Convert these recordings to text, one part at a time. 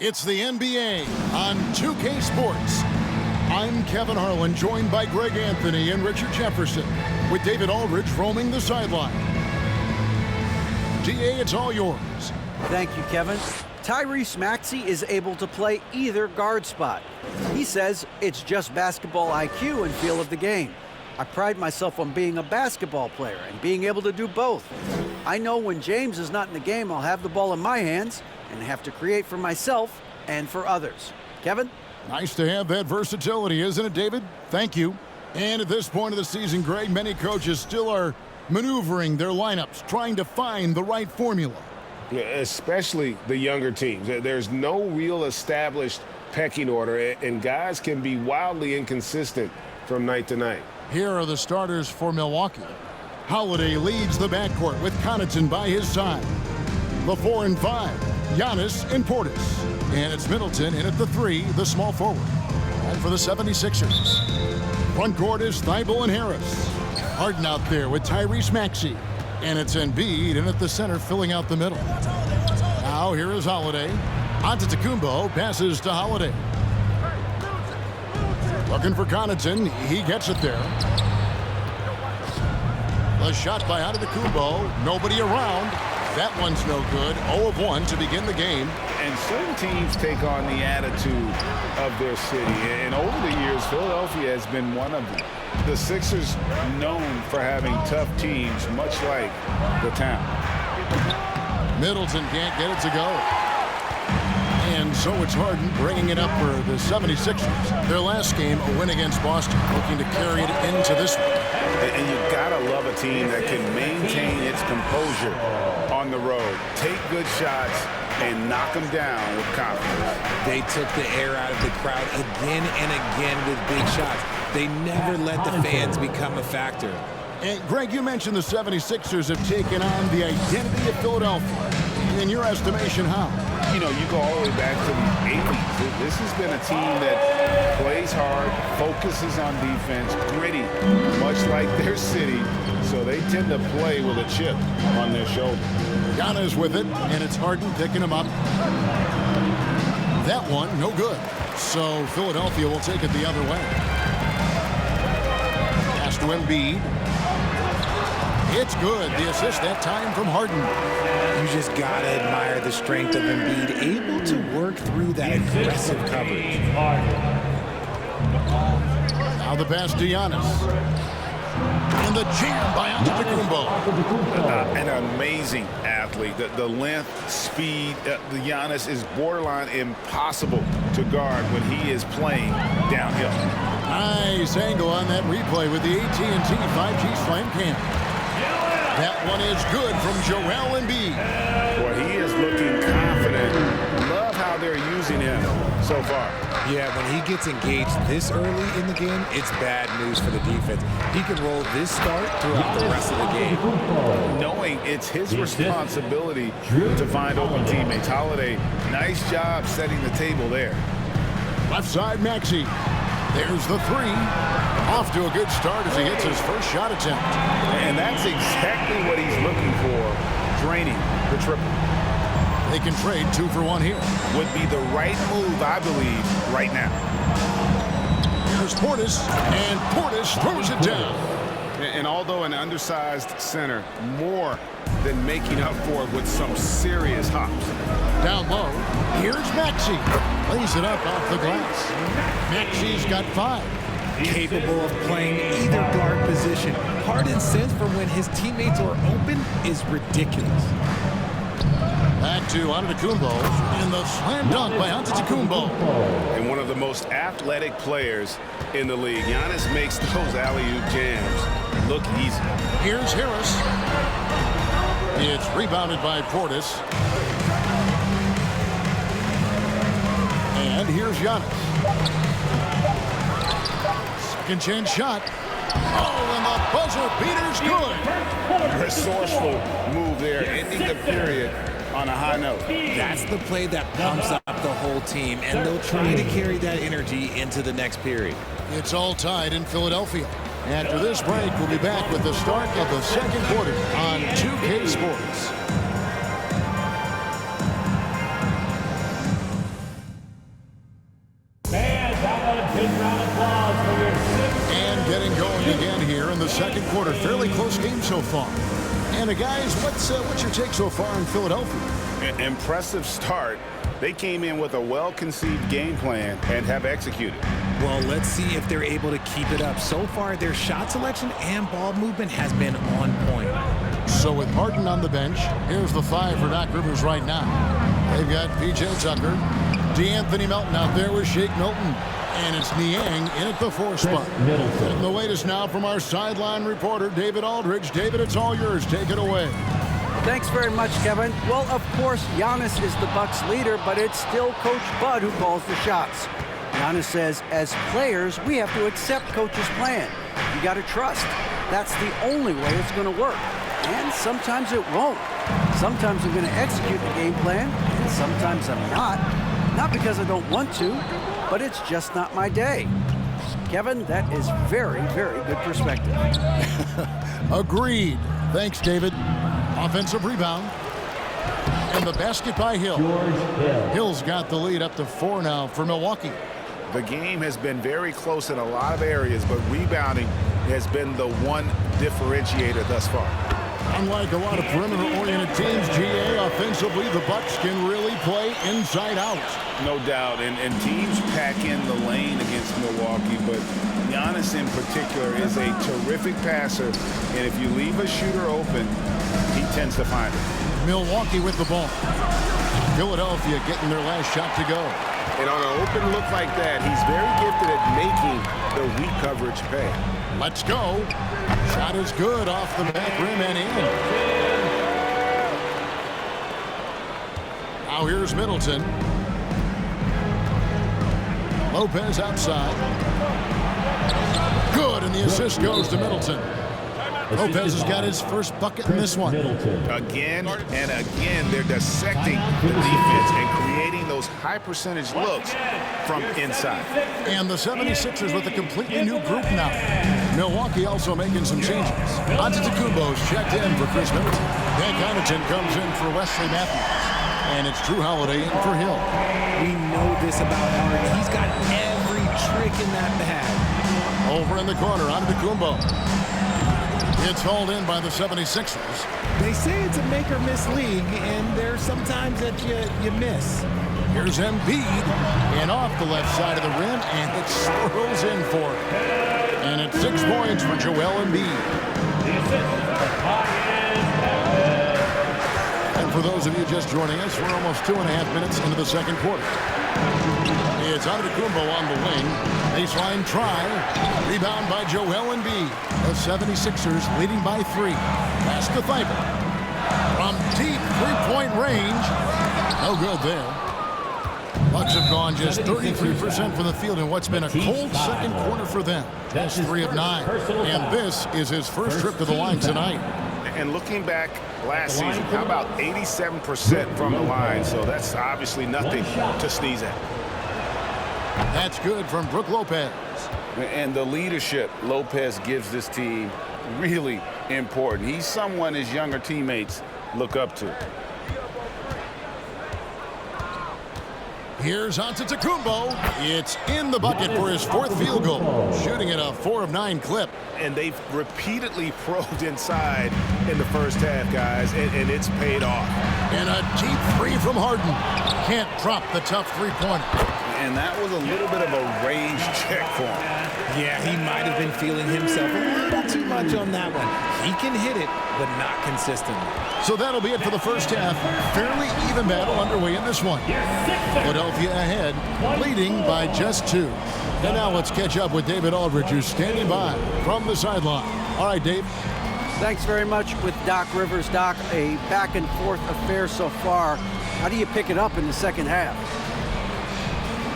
It's the NBA on 2K Sports. I'm Kevin Harlan, joined by Greg Anthony and Richard Jefferson, with David Aldridge roaming the sideline. DA, it's all yours. Thank you, Kevin. Tyrese Maxey is able to play either guard spot. He says it's just basketball IQ and feel of the game. I pride myself on being a basketball player and being able to do both. I know when James is not in the game, I'll have the ball in my hands and have to create for myself and for others. Kevin? Nice to have that versatility, isn't it, David? Thank you. And at this point of the season, Greg, many coaches still are maneuvering their lineups, trying to find the right formula. Yeah, especially the younger teams. There's no real established pecking order, and guys can be wildly inconsistent from night to night. Here are the starters for Milwaukee. Holiday leads the backcourt with Connaughton by his side. The 4 and 5, Giannis and Portis. And it's Middleton in at the 3, the small forward. And for the 76ers, front court is Thibault and Harris. Harden out there with Tyrese Maxey. And it's Embiid in at the center, filling out the middle. Now here is Holiday. Antetokounmpo passes to Holiday. Looking for Connaughton. He gets it there. The shot by Antetokounmpo. Nobody around. That one's no good. 0 of 1 to begin the game. And certain teams take on the attitude of their city. And over the years, Philadelphia has been one of them. The Sixers known for having tough teams, much like the town. Middleton can't get it to go. And so it's Harden bringing it up for the 76ers. Their last game, a win against Boston, looking to carry it into this one. And you gotta love a team that can maintain its composure on the road, take good shots, and knock them down with confidence. They took the air out of the crowd again and again with big shots. They never let the fans become a factor. And Greg, you mentioned the 76ers have taken on the identity of Philadelphia. In your estimation, how? You know, you go all the way back to the 80s. This has been a team that plays hard, focuses on defense, gritty, much like their city. So they tend to play with a chip on their shoulder. Giannis with it, and it's Harden picking him up. That one, no good. So Philadelphia will take it the other way. Pass to Embiid. It's good. The assist that time from Harden. You just gotta admire the strength of Embiid, able to work through that aggressive coverage. Now the pass to Giannis. And the jam by Antetokounmpo. An amazing athlete. The length, speed, the Giannis is borderline impossible to guard when he is playing downhill. Nice angle on that replay with the AT&T 5G Slam Cam. That one is good from Joel Embiid. Boy, he is looking confident. Love how they're using him so far. Yeah, when he gets engaged this early in the game, it's bad news for the defense. He can roll this start throughout the rest of the game. Knowing it's his responsibility to find open teammates. Holiday, nice job setting the table there. Left side, Maxey. There's the 3. Off to a good start as he hits his first shot attempt. And that's exactly what he's looking for, draining the triple. They can trade 2 for 1 here. Would be the right move, I believe, right now. Here's Portis, and Portis throws it down. And although an undersized center, more than making up for it with some serious hops. Down low, here's Maxey. Lays it up off the glass. Maxey's got 5. Capable of playing either guard position. Harden's sense for when his teammates are open is ridiculous. Back to Antetokounmpo, and the slam dunk by Antetokounmpo. And one of the most athletic players in the league. Giannis makes those alley-oop jams look easy. Here's Harris. It's rebounded by Portis. And here's Giannis. Second chance shot. Oh, and the buzzer beater's good. Resourceful move there, ending the period on a high note. That's the play that pumps up the whole team, and they'll try to carry that energy into the next period. It's all tied in Philadelphia. After this break, we'll be back with the start of the second quarter on 2K Sports. the second quarter. Fairly close game so far. And guys, what's your take so far in Philadelphia? Impressive start. They came in with a well-conceived game plan and have executed. Well, let's see if they're able to keep it up. So far, their shot selection and ball movement has been on point. So with Harden on the bench, here's the 5 for Doc Rivers right now. They've got P.J. Tucker, DeAnthony Melton out there with Shake Milton. And it's Niang in at the 4 spot. And the latest now from our sideline reporter, David Aldridge. David, it's all yours. Take it away. Thanks very much, Kevin. Well, of course, Giannis is the Bucks leader, but it's still Coach Bud who calls the shots. Giannis says, as players, we have to accept Coach's plan. You got to trust. That's the only way it's going to work. And sometimes it won't. Sometimes I'm going to execute the game plan, and sometimes I'm not. Not because I don't want to, but it's just not my day. Kevin, that is very, very good perspective. Agreed. Thanks, David. Offensive rebound. And the basket by Hill. Hill's got the lead up to 4 now for Milwaukee. The game has been very close in a lot of areas, but rebounding has been the one differentiator thus far. Unlike a lot of perimeter-oriented teams, GA, offensively, the Bucks can really play inside out. No doubt, and teams pack in the lane against Milwaukee, but Giannis in particular is a terrific passer, and if you leave a shooter open, he tends to find it. Milwaukee with the ball. Philadelphia getting their last shot to go. And on an open look like that, he's very gifted at making the weak coverage pay. Let's go. Shot is good off the back rim and in. Now here's Middleton. Lopez outside. Good, and the assist goes to Middleton. Lopez has got his first bucket in this one. Again and again, they're dissecting the defense and creating those high-percentage looks from inside. And the 76ers with a completely new group now. Milwaukee also making some changes. Antetokounmpo's checked in for Chris Middleton. Dan Connaughton comes in for Wesley Matthews. And it's Drew Holiday in for Hill. We know this about Harden. He's got every trick in that bag. Over in the corner, Antetokounmpo. It's hauled in by the 76ers. They say it's a make-or-miss league, and there's sometimes that you miss. Here's Embiid, and off the left side of the rim, and it swirls in for him. And it's 6 points for Joel Embiid. And for those of you just joining us, we're almost 2.5 minutes into the second quarter. It's Antetokounmpo on the wing. Baseline try. Rebound by Joel Embiid. The 76ers leading by 3. Pass to Thibault. From deep three-point range. No good there. Bucks have gone just 33% from the field in what's been a cold second quarter for them. Just 3 of 9. And this is his first trip to the line tonight. And looking back last season, how about 87% from the line? So that's obviously nothing to sneeze at. That's good from Brook Lopez. And the leadership Lopez gives this team really important. He's someone his younger teammates look up to. Here's Antetokounmpo. It's in the bucket for his 4th field goal. Shooting at a 4 of 9 clip. And they've repeatedly probed inside in the first half, guys, and it's paid off. And a deep 3 from Harden. Can't drop the tough three-pointer. And that was a little bit of a range check for him. Yeah, he might have been feeling himself a little too much on that one. He can hit it, but not consistently. So that'll be it for the first half. Fairly even battle underway in this one. Philadelphia ahead, leading by just 2. And now let's catch up with David Aldridge, who's standing by from the sideline. All right, Dave. Thanks very much with Doc Rivers. Doc, a back-and-forth affair so far. How do you pick it up in the second half?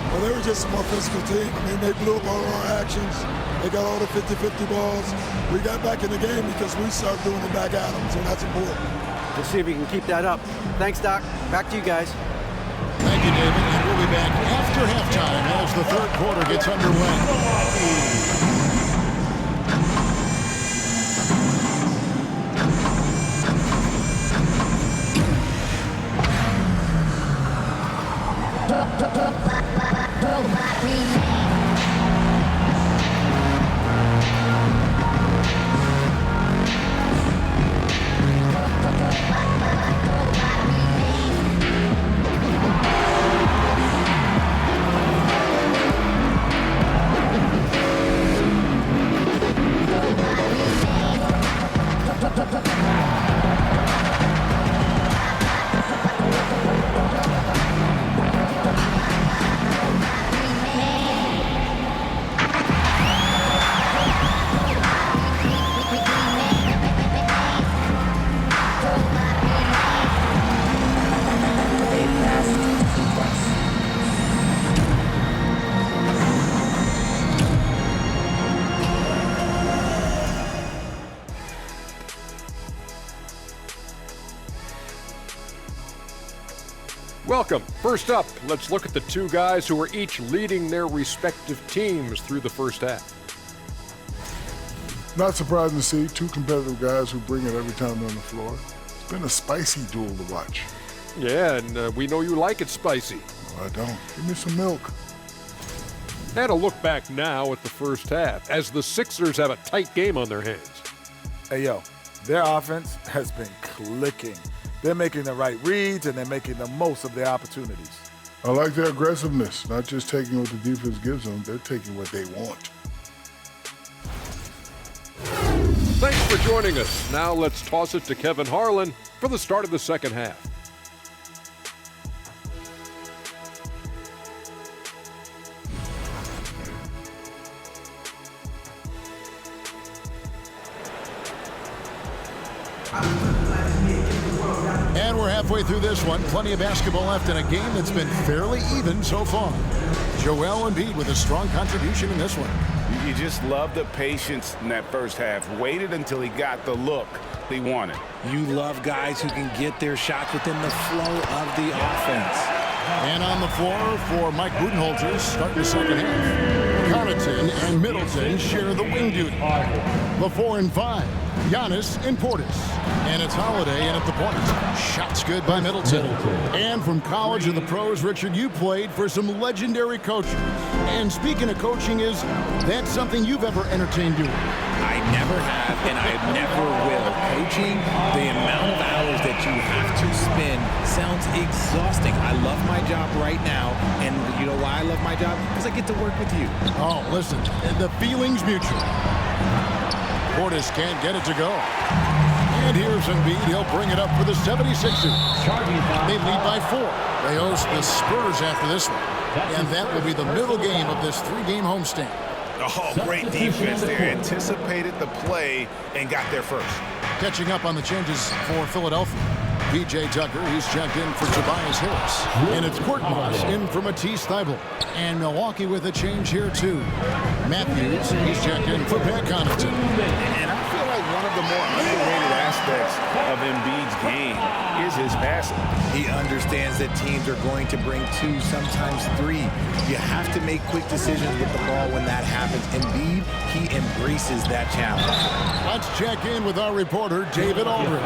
Well, they were just a more physical team. I mean, they blew up all our actions. They got all the 50-50 balls. We got back in the game because we started doing it back at them, so that's important. We'll see if we can keep that up. Thanks, Doc. Back to you guys. Thank you, David. And we'll be back after halftime as the third quarter gets underway. Welcome. First up, let's look at the two guys who are each leading their respective teams through the first half. Not surprising to see two competitive guys who bring it every time they're on the floor. It's been a spicy duel to watch. Yeah, and we know you like it spicy. No, I don't. Give me some milk. And a look back now at the first half as the Sixers have a tight game on their hands. Hey, yo, their offense has been clicking. They're making the right reads, and they're making the most of their opportunities. I like their aggressiveness, not just taking what the defense gives them, they're taking what they want. Thanks for joining us. Now let's toss it to Kevin Harlan for the start of the second half. And we're halfway through this one. Plenty of basketball left in a game that's been fairly even so far. Joel Embiid with a strong contribution in this one. You just love the patience in that first half. Waited until he got the look he wanted. You love guys who can get their shots within the flow of the offense. And on the floor for Mike Budenholzer starting the second half. Connaughton and Middleton share the wing duty. The 4 and 5, Giannis and Portis. And it's Holiday in at the point. Shots good by Middleton. And from college to the pros, Richard, you played for some legendary coaches. And speaking of coaching, is that something you've ever entertained doing? I never have, and I never will. Coaching, the amount of hours that you have to spend sounds exhausting. I love my job right now, and you know why I love my job? Because I get to work with you. Oh, listen, the feeling's mutual. Portis can't get it to go. And here's Embiid. He'll bring it up for the 76ers. They lead by 4. They host the Spurs after this one. And that will be the middle game of this 3-game homestand. Oh, great defense there. Anticipated the play and got there first. Catching up on the changes for Philadelphia. P.J. Tucker, he's checked in for Tobias Harris. And it's Korkmaz in for Matisse Thybulle. And Milwaukee with a change here, too. Matthews, he's checked in for Pat Connaughton. And I feel like one of the more underrated aspects of Embiid's game is his passing. He understands that teams are going to bring 2, sometimes 3. You have to make quick decisions with the ball when that happens. Embiid, he embraces that challenge. Let's check in with our reporter, David Aldridge.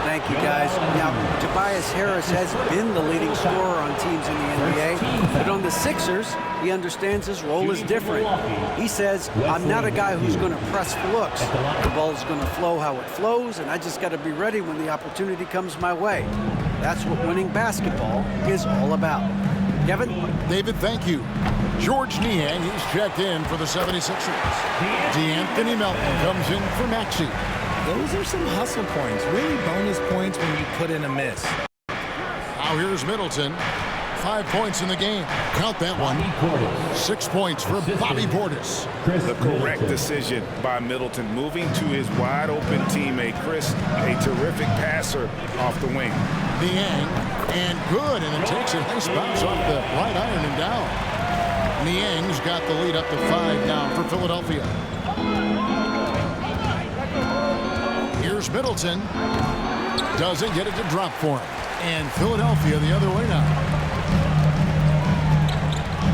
Thank you, guys. Now, Tobias Harris has been the leading scorer on teams in the NBA, but on the Sixers, he understands his role is different. He says, I'm not a guy who's going to press for looks. The ball's going to flow how it flows, and I just got to be ready when the opportunity comes my way. That's what winning basketball is all about. Kevin? David, thank you. George Niang, he's checked in for the 76ers. DeAnthony Melton comes in for Maxey. Those are some hustle points, really bonus points when you put in a miss. Now here's Middleton. 5 points in the game. Count that one. 6 points for Bobby Portis. The correct decision by Middleton, moving to his wide-open teammate, Chris, a terrific passer off the wing. Niang, and good, and it takes a nice bounce off the right iron and down. Niang's got the lead up to 5 now for Philadelphia. Here's Middleton. Doesn't get it to drop for him. And Philadelphia the other way now.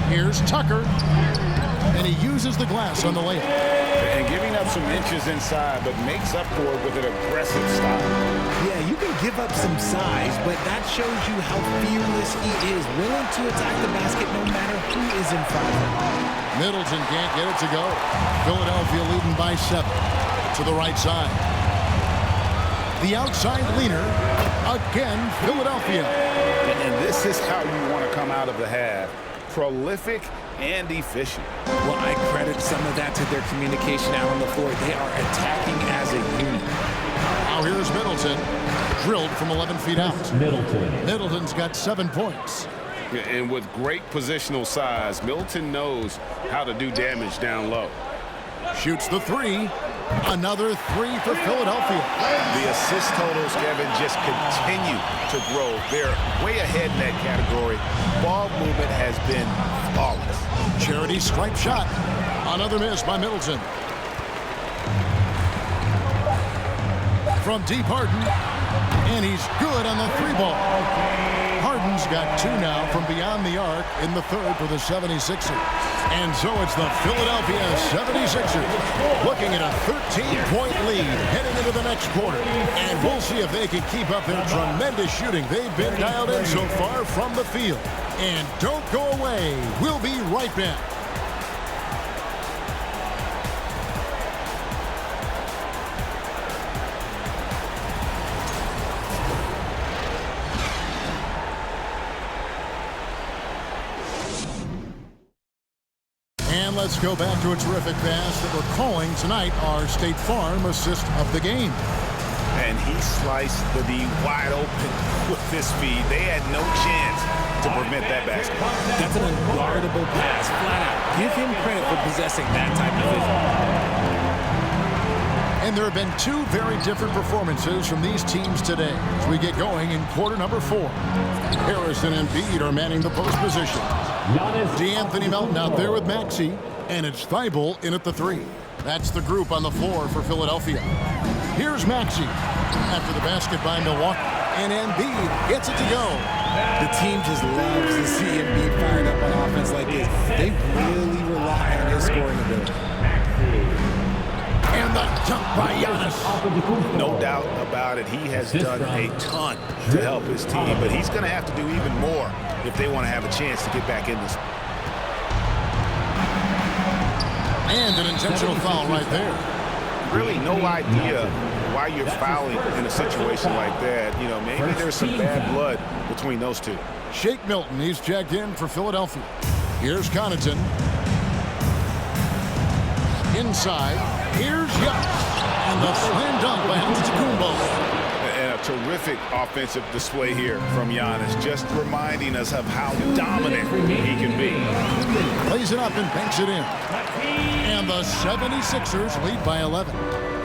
Here's Tucker. And he uses the glass on the layup. And giving up some inches inside, but makes up for it with an aggressive stop. Yeah, you can give up some size, but that shows you how fearless he is, willing to attack the basket no matter who is in front of him. Middleton can't get it to go. Philadelphia leading by 7 to the right side. The outside leaner. Again, Philadelphia. And this is how you want to come out of the half. Prolific and efficient. Well, I credit some of that to their communication out on the floor. They are attacking as a unit. Now here's Middleton. Drilled from 11 feet out. Middleton's got 7 points. And with great positional size, Middleton knows how to do damage down low. Shoots the three. Another three for Philadelphia. The assist totals, Kevin, just continue to grow. They're way ahead in that category. Ball movement has been flawless. Charity stripe shot. Another miss by Middleton. From deep, Harden. And he's good on the three ball. Harden's got 2 now from beyond the arc in the third for the 76ers. And so it's the Philadelphia 76ers looking at a 13-point lead heading into the next quarter. And we'll see if they can keep up their tremendous shooting. They've been dialed in so far from the field. And don't go away. We'll be right back. Let's go back to a terrific pass that we're calling tonight our State Farm assist of the game. And he sliced the D wide open with this speed. They had no chance to prevent that basket. That's an unguardable pass, flat out. Give him credit for possessing that type of vision. And there have been 2 very different performances from these teams today as we get going in quarter number 4. Harrison and Embiid are manning the post position. DeAnthony Melton out there with Maxey, and it's Thibault in at the 3. That's the group on the floor for Philadelphia. Here's Maxey after the basket by Milwaukee, and Embiid gets it to go. The team just loves to see Embiid fired up on offense like this. They really rely on his scoring ability. And the dunk by Giannis. No doubt about it. He has done a ton to help his team, but he's going to have to do even more if they want to have a chance to get back in this. And an intentional foul right there. Really no idea why you're fouling in a situation like that. You know, maybe there's some bad blood between those two. Shake Milton, he's checked in for Philadelphia. Here's Connaughton. Inside, here's Giannis. And the slam dunk by Antetokounmpo. And a terrific offensive display here from Giannis, just reminding us of how dominant he can be. Plays it up and banks it in. And the 76ers lead by 11.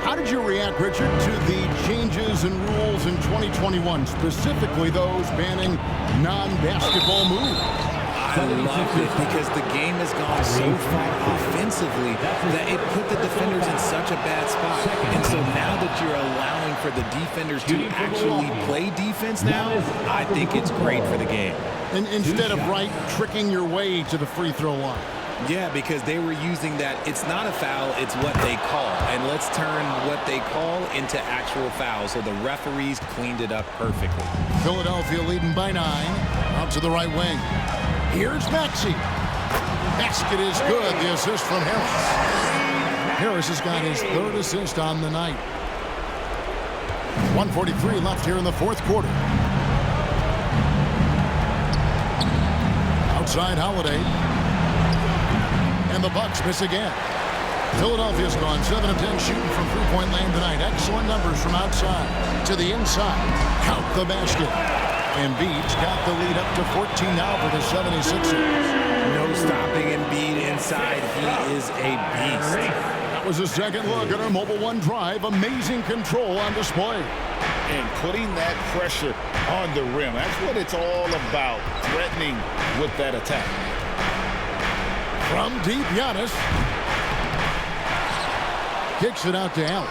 How did you react, Richard, to the changes in rules in 2021, specifically those banning non-basketball moves? I love it because the game has gone so far offensively that it put the defenders in such a bad spot. And so now that you're allowing for the defenders to actually play defense now, I think it's great for the game. And instead of tricking your way to the free throw line. Yeah, because they were using that. It's not a foul, it's what they call. And let's turn what they call into actual fouls. So the referees cleaned it up perfectly. Philadelphia leading by 9. Out to the right wing. Here's Maxey. Basket is good. The assist from Harris. Harris has got his 3rd assist on the night. 1:43 left here in the 4th quarter. Outside Holiday. And the Bucks miss again. Philadelphia's gone 7 of 10 shooting from three-point land tonight. Excellent numbers from outside to the inside. Count the basket. Embiid's got the lead up to 14 now for the 76ers. No stopping Embiid inside. He is a beast. That was a second look at our Mobile One drive. Amazing control on display. And putting that pressure on the rim. That's what it's all about, threatening with that attack. From deep, Giannis. Kicks it out to Allen.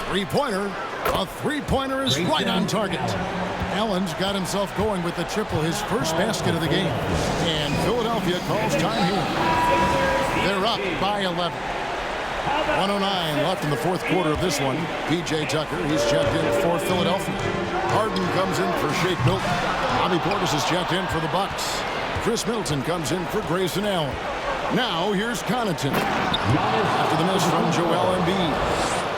Three-pointer. A three-pointer is right on target. Allen's got himself going with the triple, his first basket of the game. And Philadelphia calls time here. They're up by 11. 109 left in the 4th quarter of this one. P.J. Tucker, he's checked in for Philadelphia. Harden comes in for Shake Milton. Bobby Portis is checked in for the Bucks. Chris Middleton comes in for Grayson Allen. Now here's Connaughton. After the miss from Joel Embiid.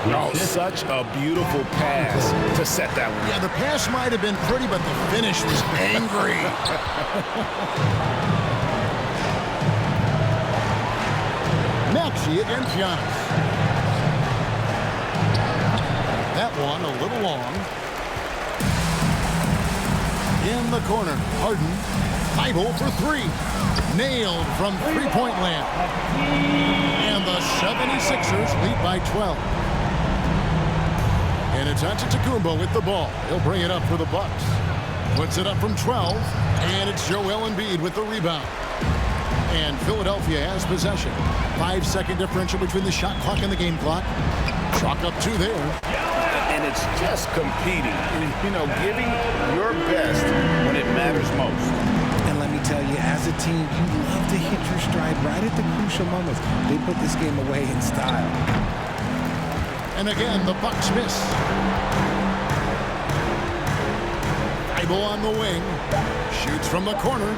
Oh, such a beautiful pass to set that one. Yeah, the pass might have been pretty, but the finish was angry. Maxey against Giannis. That one a little long. In the corner, Harden. Thibault for three. Nailed from three-point land. And the 76ers lead by 12. And it's Antetokounmpo with the ball. He'll bring it up for the Bucks. Puts it up from 12. And it's Joel Embiid with the rebound. And Philadelphia has possession. 5-second differential between the shot clock and the game clock. Chalk up two there. And it's just competing, you know, giving your best when it matters most. And let me tell you, as a team, you love to hit your stride right at the crucial moments. They put this game away in style. And again, the Bucks miss. Thibault on the wing. Shoots from the corner.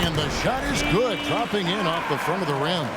And the shot is good, dropping in off the front of the rim.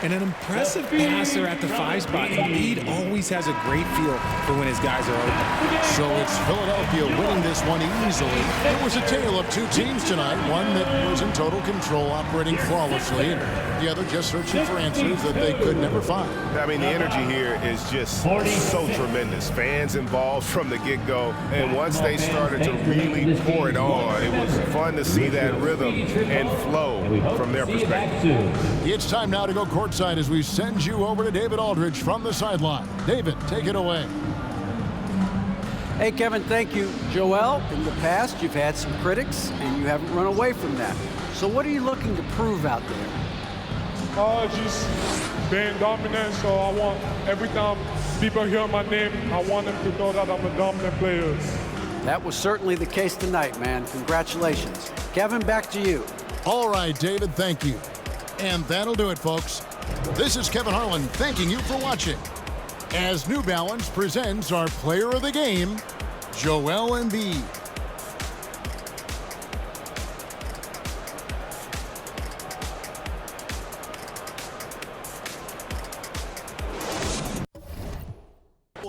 And an impressive passer at the 5 spot. Embiid always has a great feel for when his guys are open. So it's Philadelphia winning this one easily. It was a tale of two teams tonight. One that was in total control, operating flawlessly. And the other just searching for answers that they could never find. I mean, the energy here is just so tremendous. Fans involved from the get-go. And once they started to really pour it on, it was fun to see that rhythm and flow from their perspective. It's time now to go courtside as we send you over to David Aldridge from the sideline. David, take it away. Hey, Kevin, thank you. Joel, in the past, you've had some critics, and you haven't run away from that. So what are you looking to prove out there? Just being dominant, so I want, every time people hear my name, I want them to know that I'm a dominant player. That was certainly the case tonight, man. Congratulations. Kevin, back to you. All right, David, thank you. And that'll do it, folks. This is Kevin Harlan thanking you for watching. As New Balance presents our player of the game, Joel Embiid.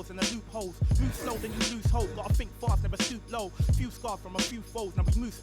And the loopholes, move slow then you lose hope. Gotta think fast, never stoop low. Few scars from a few foes, now we move